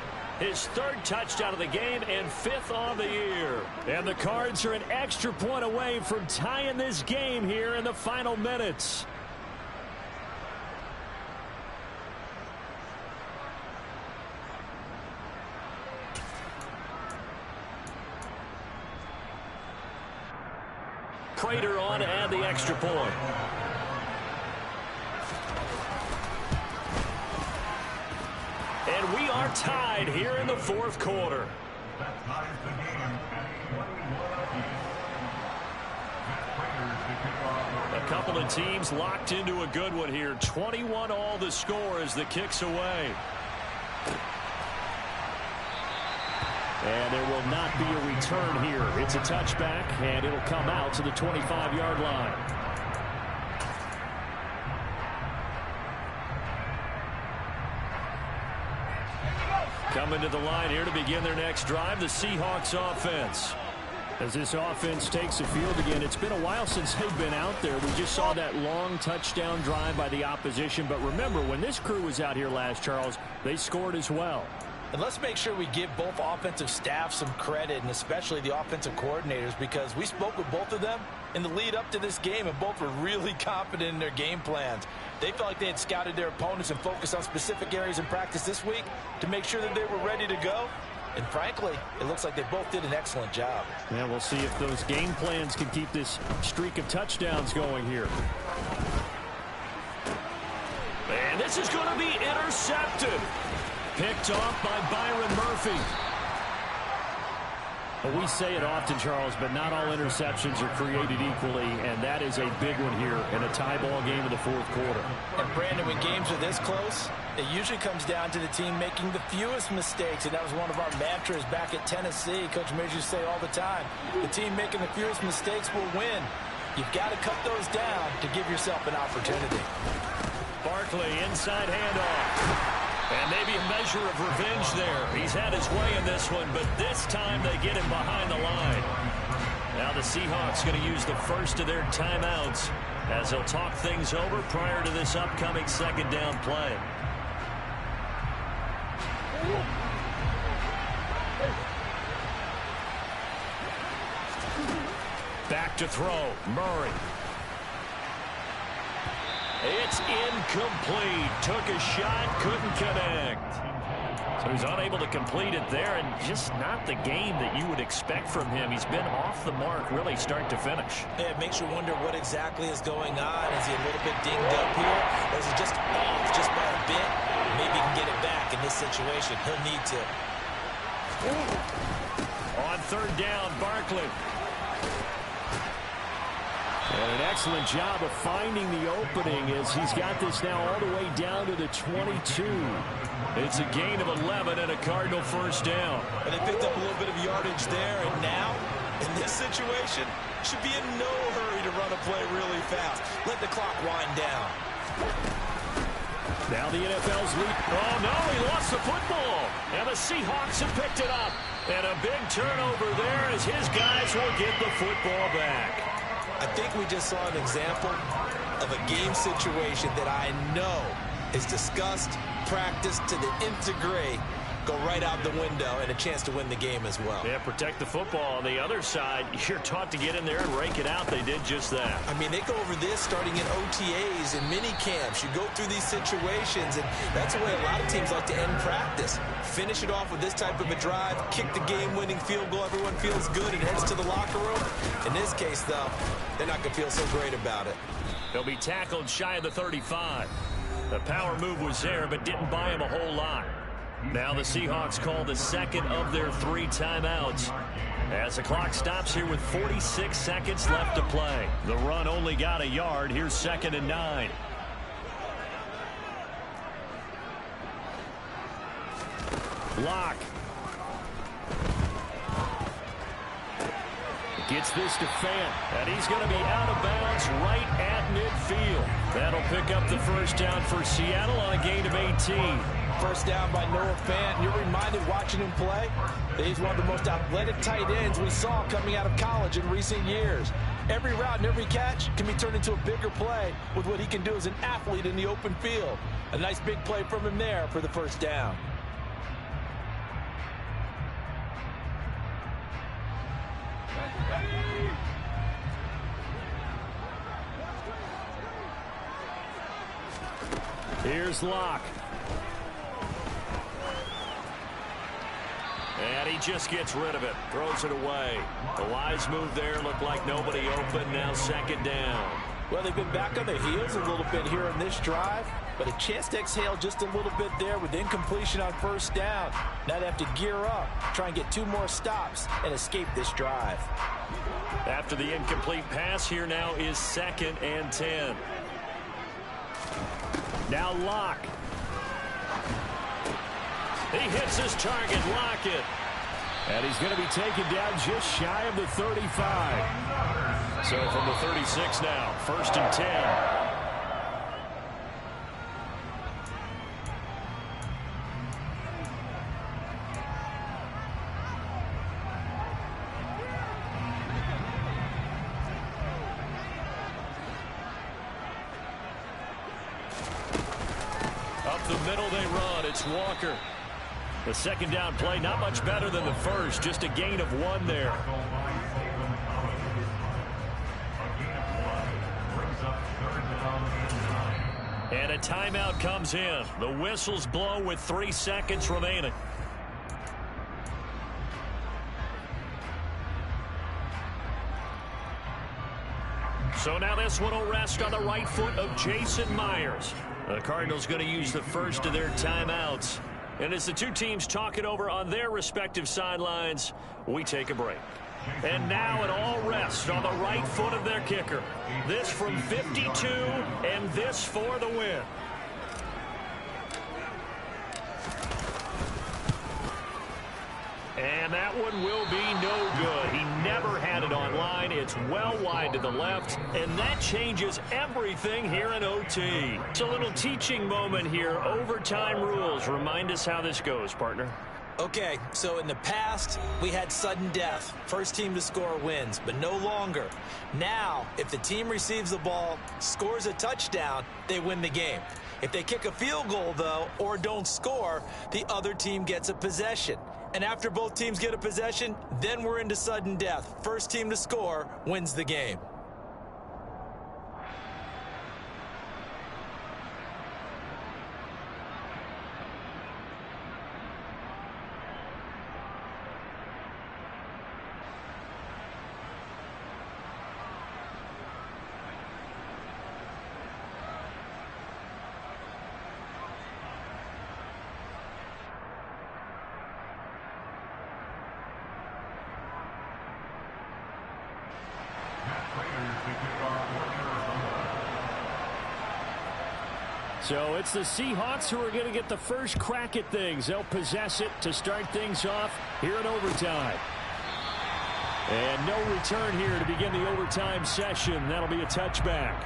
S6: his 3rd touchdown of the game and 5th on the year.
S2: And the Cards are an extra point away from tying this game here in the final minutes.
S6: Prater on to add the extra point. And we are tied here in the 4th quarter.
S4: That ties the game at 21 apiece.
S6: A couple of teams locked into a good one here. 21 all the score as the kick's away.
S2: And there will not be a return here. It's a touchback, and it'll come out to the 25-yard line. Coming to the line here to begin their next drive, the Seahawks offense. As this offense takes the field again, it's been a while since they've been out there. We just saw that long touchdown drive by the opposition. But remember, when this crew was out here last, Charles, they scored as well.
S3: And let's make sure we give both offensive staffs some credit, and especially the offensive coordinators, because we spoke with both of them in the lead up to this game, and both were really confident in their game plans. They felt like they had scouted their opponents and focused on specific areas in practice this week to make sure that they were ready to go. And frankly, it looks like they both did an excellent job.
S2: Yeah, we'll see if those game plans can keep this streak of touchdowns going here.
S6: And this is going to be intercepted. Picked off by Byron Murphy.
S2: Well, we say it often, Charles, but not all interceptions are created equally, and that is a big one here in a tie ball game in the fourth quarter.
S3: And Brandon, when games are this close, it usually comes down to the team making the fewest mistakes, and that was one of our mantras back at Tennessee. Coach Mears used to say all the time, the team making the fewest mistakes will win. You've got to cut those down to give yourself an opportunity.
S6: Barkley, inside handoff. And maybe a measure of revenge there. He's had his way in this one, but this time they get him behind the line. Now the Seahawks going to use the first of their timeouts as they'll talk things over prior to this upcoming second down play. Back to throw, Murray. It's incomplete. Took a shot, couldn't connect. So he's unable to complete it there, and just not the game that you would expect from him. He's been off the mark really start to finish.
S3: Yeah, it makes you wonder what exactly is going on. Is he a little bit dinged up here? Or is he just off just by a bit? Maybe he can get it back in this situation. He'll need to.
S6: On third down, Barkley.
S2: And an excellent job of finding the opening as he's got this now all the way down to the 22.
S6: It's a gain of 11 and a Cardinal first down.
S3: And they picked up a little bit of yardage there, and now, in this situation, should be in no hurry to run a play really fast. Let the clock wind down.
S2: Now the NFL's lead.
S6: Oh, no, he lost the football. And the Seahawks have picked it up. And a big turnover there as his guys will get the football back.
S3: I think we just saw an example of a game situation that I know is discussed, practiced to the nth degree, go right out the window, and a chance to win the game as well.
S6: Yeah, protect the football. On the other side, you're taught to get in there and rake it out. They did just that.
S3: I mean, they go over this starting in OTAs and mini camps. You go through these situations, and that's the way a lot of teams like to end practice. Finish it off with this type of a drive, kick the game-winning field goal. Everyone feels good and heads to the locker room. In this case, though, they're not going to feel so great about it.
S6: He'll be tackled shy of the 35. The power move was there, but didn't buy him a whole lot. Now the Seahawks call the second of their 3 timeouts as the clock stops here with 46 seconds left to play. The run only got a yard. Here's 2nd and 9. Lock.
S2: Gets this to Fant.
S6: And he's going to be out of bounds right at midfield. That'll pick up the first down for Seattle on a gain of 18.
S3: First down by Noah Fant. You're reminded watching him play that he's one of the most athletic tight ends we saw coming out of college in recent years. Every route and every catch can be turned into a bigger play with what he can do as an athlete in the open field. A nice big play from him there for the first down.
S2: Here's Locke.
S6: And he just gets rid of it. Throws it away. The wise move there. Looked like nobody open. Now 2nd down.
S3: Well, they've been back on their heels a little bit here in this drive, but a chance to exhale just a little bit there with incompletion on first down. Now they have to gear up, try and get 2 more stops and escape this drive.
S6: After the incomplete pass, here now is 2nd and 10.
S2: Now Locke.
S6: He hits his target. Lockett.
S2: And he's going to be taken down just shy of the 35.
S6: So from the 36 now, 1st and 10. Up the middle they run. It's Walker. The second down play, not much better than the first. Just a gain of 1 there. And a timeout comes in. The whistles blow with 3 seconds remaining. So now this one will rest on the right foot of Jason Myers. The Cardinals going to use the first of their timeouts. And as the two teams talk it over on their respective sidelines, we take a break. And now it all rests on the right foot of their kicker. This from 52, and this for the win. And that one will be no good. He never had it on line. It's well wide to the left, and that changes everything here in OT. It's a little teaching moment here. Overtime rules. Remind us how this goes, partner.
S3: Okay, so in the past, we had sudden death. First team to score wins, but no longer. Now, if the team receives the ball, scores a touchdown, they win the game. If they kick a field goal, though, or don't score, the other team gets a possession. And after both teams get a possession, then we're into sudden death. First team to score wins the game.
S2: So it's the Seahawks who are going to get the first crack at things. They'll possess it to start things off here in overtime. And no return here to begin the overtime session. That'll be a touchback.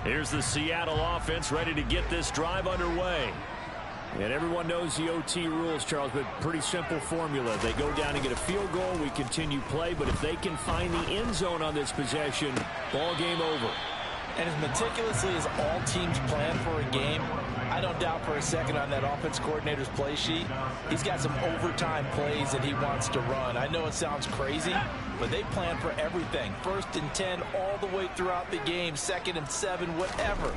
S2: Here's the Seattle offense ready to get this drive underway. And everyone knows the OT rules, Charles, but pretty simple formula. They go down and get a field goal, we continue play, but if they can find the end zone on this possession, ball game over.
S3: And as meticulously as all teams plan for a game, I don't doubt for a second on that offense coordinator's play sheet, he's got some overtime plays that he wants to run. I know it sounds crazy, but they plan for everything. 1st and 10 all the way throughout the game, 2nd and 7, whatever.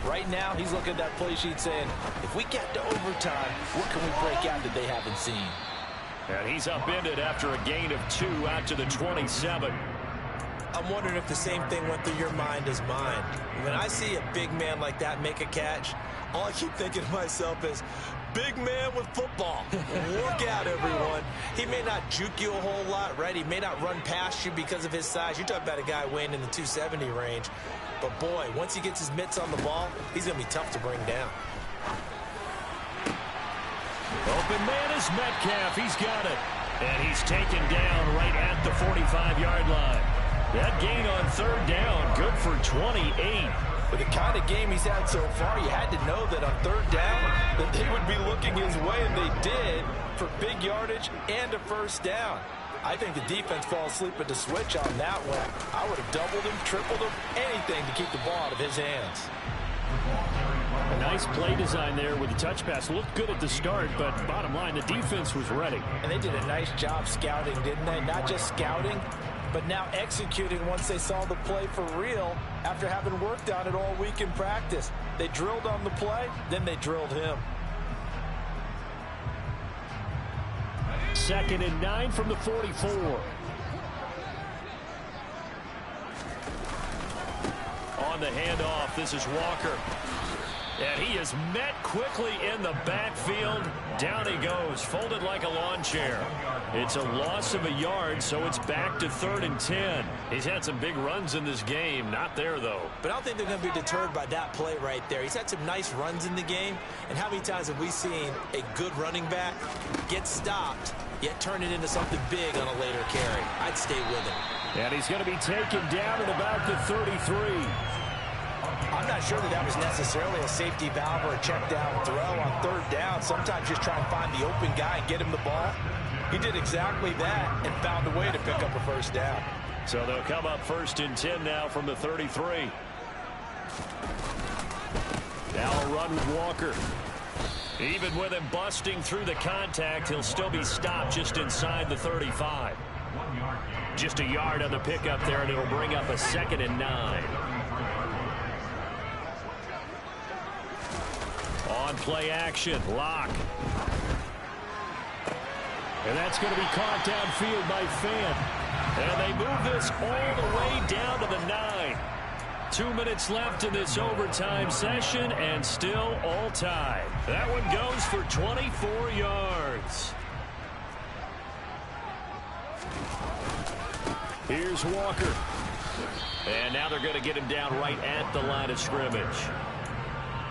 S3: Right now, he's looking at that play sheet saying, if we get to overtime, what can we break out that they haven't seen?
S6: And he's upended after a gain of 2 out to the 27.
S3: I'm wondering if the same thing went through your mind as mine. When I see a big man like that make a catch, all I keep thinking to myself is, big man with football. Work out, everyone. He may not juke you a whole lot, right? He may not run past you because of his size. You're talking about a guy weighing in the 270 range. But, boy, once he gets his mitts on the ball, he's going to be tough to bring down.
S6: Open man is Metcalf. He's got it. And he's taken down right at the 45-yard line. That gain on 3rd down, good for 28.
S3: With the kind of game he's had so far, you had to know that on 3rd down that they would be looking his way, and they did, for big yardage and a 1st down. I think the defense falls asleep at the switch on that one. I would have doubled him, tripled him, anything to keep the ball out of his hands.
S2: A nice play design there with the touch pass. Looked good at the start, but bottom line, the defense was ready.
S3: And they did a nice job scouting, didn't they? Not just scouting, but now executing once they saw the play for real after having worked on it all week in practice. They drilled on the play, then they drilled him.
S2: 2nd and 9 from the 44.
S6: On the handoff, this is Walker. And he is met quickly in the backfield. Down he goes, folded like a lawn chair. It's a loss of a yard, so it's back to 3rd and 10. He's had some big runs in this game. Not there, though.
S3: But I don't think they're going to be deterred by that play right there. He's had some nice runs in the game. And how many times have we seen a good running back get stopped, yet turn it into something big on a later carry? I'd stay with him.
S2: And he's going to be taken down at about the 33.
S3: I'm not sure that was necessarily a safety valve or a check down throw on third down. Sometimes just try and find the open guy and get him the ball. He did exactly that and found a way to pick up a first down.
S6: So they'll come up 1st and 10 now from the 33. Now a run with Walker. Even with him busting through the contact, he'll still be stopped just inside the 35. Just a yard on the pickup there, and it'll bring up a 2nd and 9. On play action, Locke. And that's going to be caught downfield by Fan. And they move this all the way down to the 9. 2 minutes left in this overtime session, and still all tied. That one goes for 24 yards. Here's Walker. And now they're going to get him down right at the line of scrimmage.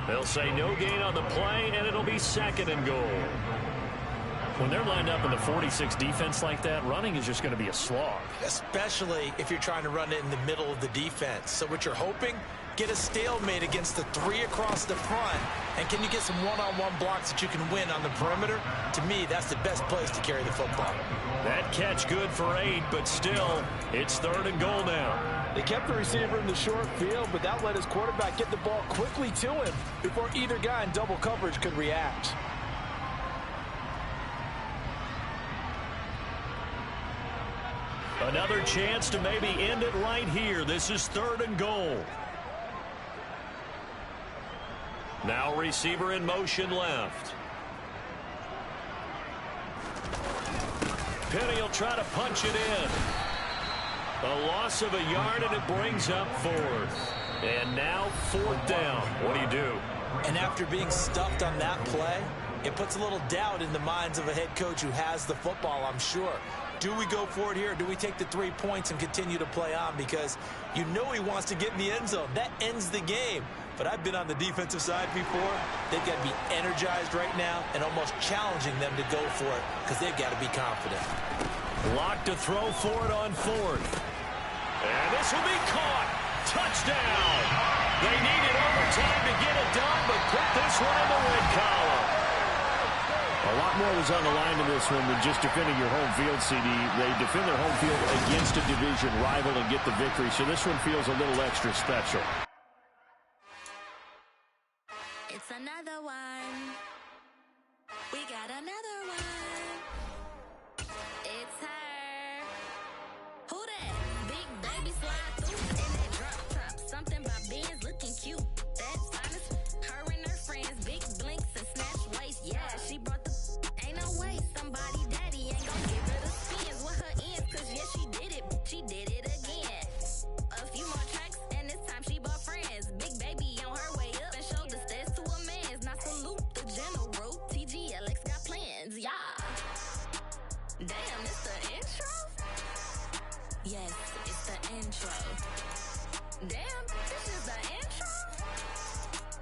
S6: They'll say no gain on the play, and it'll be 2nd and goal. When they're lined up in the 46 defense like that, running is just going to be a slog.
S3: Especially if you're trying to run it in the middle of the defense. So what you're hoping, get a stalemate against the 3 across the front. And can you get some one-on-one blocks that you can win on the perimeter? To me, that's the best place to carry the football.
S6: That catch good for 8, but still, it's 3rd and goal now.
S3: They kept the receiver in the short field, but that let his quarterback get the ball quickly to him before either guy in double coverage could react.
S6: Another chance to maybe end it right here. This is 3rd and goal. Now receiver in motion left. Penny will try to punch it in. A loss of a yard, and it brings up 4th. And now 4th down. What do you do?
S3: And after being stuffed on that play, it puts a little doubt in the minds of a head coach who has the football, I'm sure. Do we go for it here, or do we take the 3 points and continue to play on? Because you know he wants to get in the end zone. That ends the game. But I've been on the defensive side before. They've got to be energized right now and almost challenging them to go for it because they've got to be confident.
S6: Locked to throw for it on 4th. And this will be caught. Touchdown. They needed overtime to get it done, but put this one in the win column.
S2: A lot more was on the line in this one than just defending your home field, CD. They defend their home field against a division rival and get the victory, so this one feels a little extra special.
S7: It's another one. We got another one. It's her. Who that? Big baby slide through in that drop top. Something about Benz looking cute. That's honest. Her and her friends, big blinks and snatch waist. Yeah, she brought the. Ain't no way somebody daddy ain't gon' give her the spins with her ends. Cause yeah, she did it. She did it again. A few more tracks and this time she bought friends. Big baby on her way up and showed the stairs to a man's. Now salute the general. TGLX got plans, yeah. Damn, it's the intro? Yes, it's the intro. Damn, this is the intro?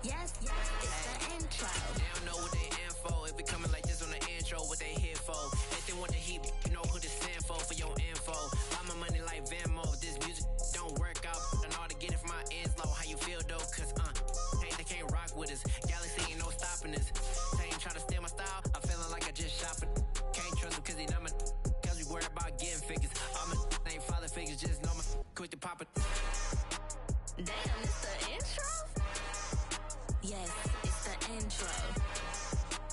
S7: Yes, it's the intro.
S1: They don't know what they in for. If it coming like this on the intro, what they here for? If they want the heat, you know who to send for your info. Buy my money like Venmo. This music don't work out. I know how to get it from my ends low. How you feel though? Cause hey, they can't rock with us. Galaxy ain't no stopping us. They ain't try to steal my style. I'm feeling like I just shopping. Can't trust him cause he numb it. Cause we worried about getting figures. All my ain't father figures. Just know my quick to pop it.